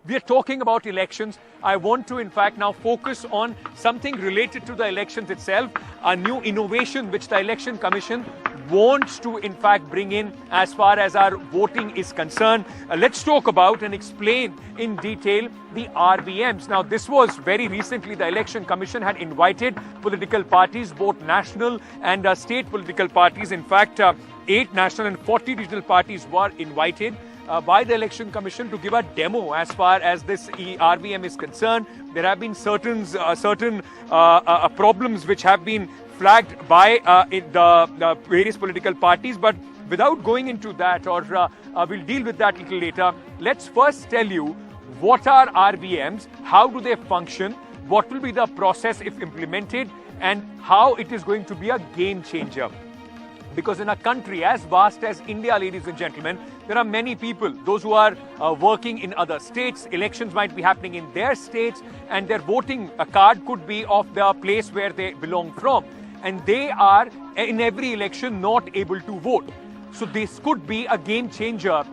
we are talking about elections. I want to, in fact, now focus on something related to the elections itself, a new innovation which the Election Commission wants to, in fact, bring in as far as our voting is concerned. Let's talk about and explain in detail the RVMs. Now, this was very recently the Election Commission had invited political parties, both national and state political parties. In fact, 8 national and 40 regional parties were invited by the Election Commission to give a demo as far as this RVM is concerned. There have been certain problems which have been flagged by the various political parties, but without going into that, or we'll deal with that a little later, let's first tell you what are RVMs, how do they function, what will be the process if implemented, and how it is going to be a game changer. Because in a country as vast as India, ladies and gentlemen, there are many people, those who are working in other states. Elections might be happening in their states, and their voting card could be of the place where they belong from. And they are, in every election, not able to vote. So this could be a game changer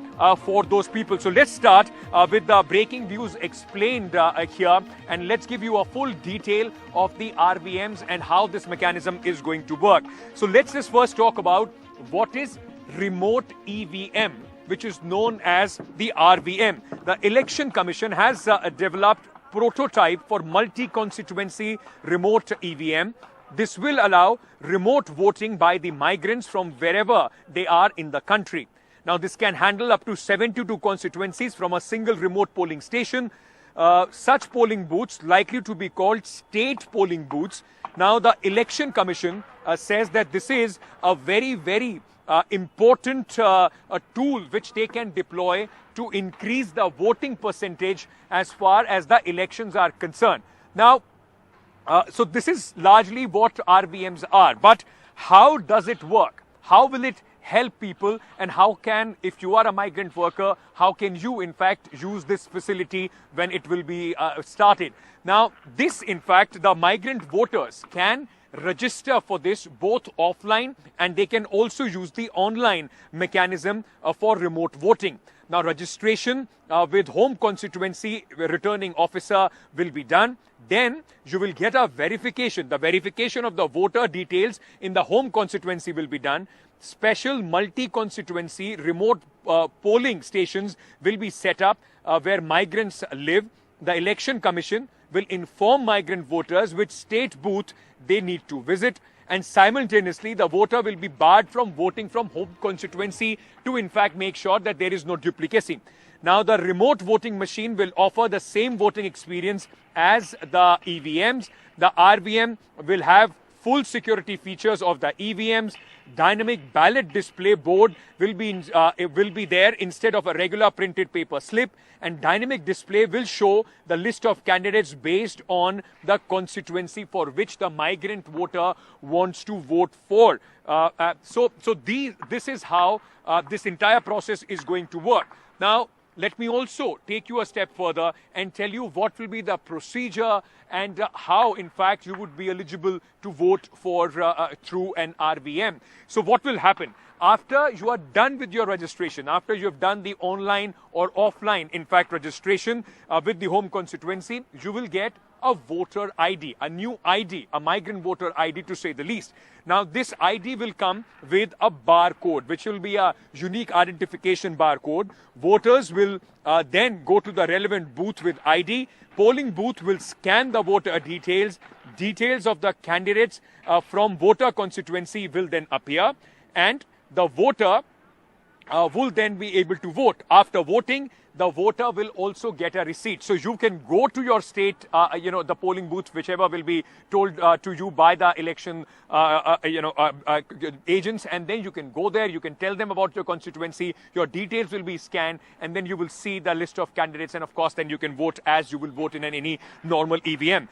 for those people. So let's start with the breaking news explained here, and let's give you a full detail of the RVMs and how this mechanism is going to work. So let's just first talk about what is remote EVM, which is known as the RVM. The Election Commission has developed prototype for multi-constituency remote EVM. This will allow remote voting by the migrants from wherever they are in the country. Now, this can handle up to 72 constituencies from a single remote polling station. Such polling booths likely to be called state polling booths. Now, the Election Commission says that this is a very important tool which they can deploy to increase the voting percentage as far as the elections are concerned. Now, so this is largely what RVMs are. But how does it work? How will it help people? And how can, if you are a migrant worker, how can you, in fact, use this facility when it will be started? Now, this, in fact, the migrant voters can register for this both offline, and they can also use the online mechanism for remote voting. Now, registration with home constituency returning officer will be done. Then you will get a verification. The verification of the voter details in the home constituency will be done. Special multi-constituency remote polling stations will be set up where migrants live. The Election Commission will inform migrant voters which state booth they need to visit, and simultaneously the voter will be barred from voting from home constituency to, in fact, make sure that there is no duplicacy. Now, the remote voting machine will offer the same voting experience as the EVMs. The RVM will have full security features of the EVMs. Dynamic ballot display board will be there instead of a regular printed paper slip, and dynamic display will show the list of candidates based on the constituency for which the migrant voter wants to vote for. This is how this entire process is going to work. Now, let me also take you a step further and tell you what will be the procedure and how, in fact, you would be eligible to vote for through an RVM. So what will happen? After you are done with your registration, after you have done the online or offline, in fact, registration with the home constituency, you will get a voter ID, a new ID, a migrant voter ID to say the least. Now, this ID will come with a barcode, which will be a unique identification barcode. Voters will then go to the relevant booth with ID. Polling booth will scan the voter details. Details of the candidates from voter constituency will then appear, and the voter will then be able to vote. After voting, the voter will also get a receipt. So you can go to your state, the polling booth, whichever will be told to you by the election, agents, and then you can go there, you can tell them about your constituency, your details will be scanned, and then you will see the list of candidates, and of course, then you can vote as you will vote in any normal EVM.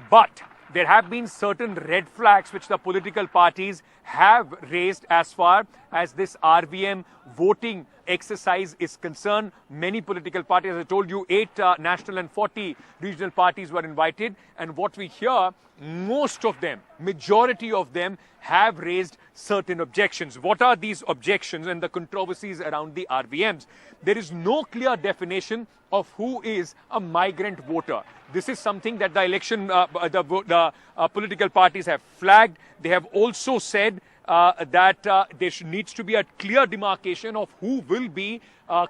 But there have been certain red flags which the political parties have raised as far as this RVM voting exercise is concerned. Many political parties, as I told you, 8 national and 40 regional parties were invited. And what we hear, most of them, majority of them have raised certain objections. What are these objections and the controversies around the RVMs? There is no clear definition of who is a migrant voter. This is something that the political parties have flagged. They have also said that there needs to be a clear demarcation of who will be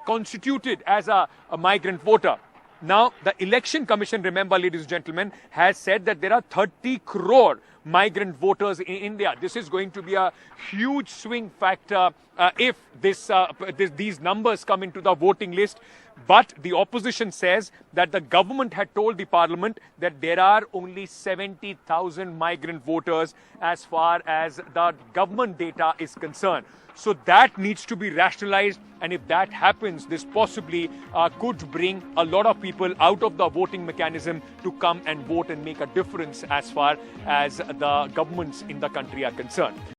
constituted as a migrant voter. Now, the Election Commission, remember, ladies and gentlemen, has said that there are 30 crore migrant voters in India. This is going to be a huge swing factor if these numbers come into the voting list. But the opposition says that the government had told the parliament that there are only 70,000 migrant voters as far as the government data is concerned. So that needs to be rationalized, and if that happens, this possibly could bring a lot of people out of the voting mechanism to come and vote and make a difference as far as the governments in the country are concerned.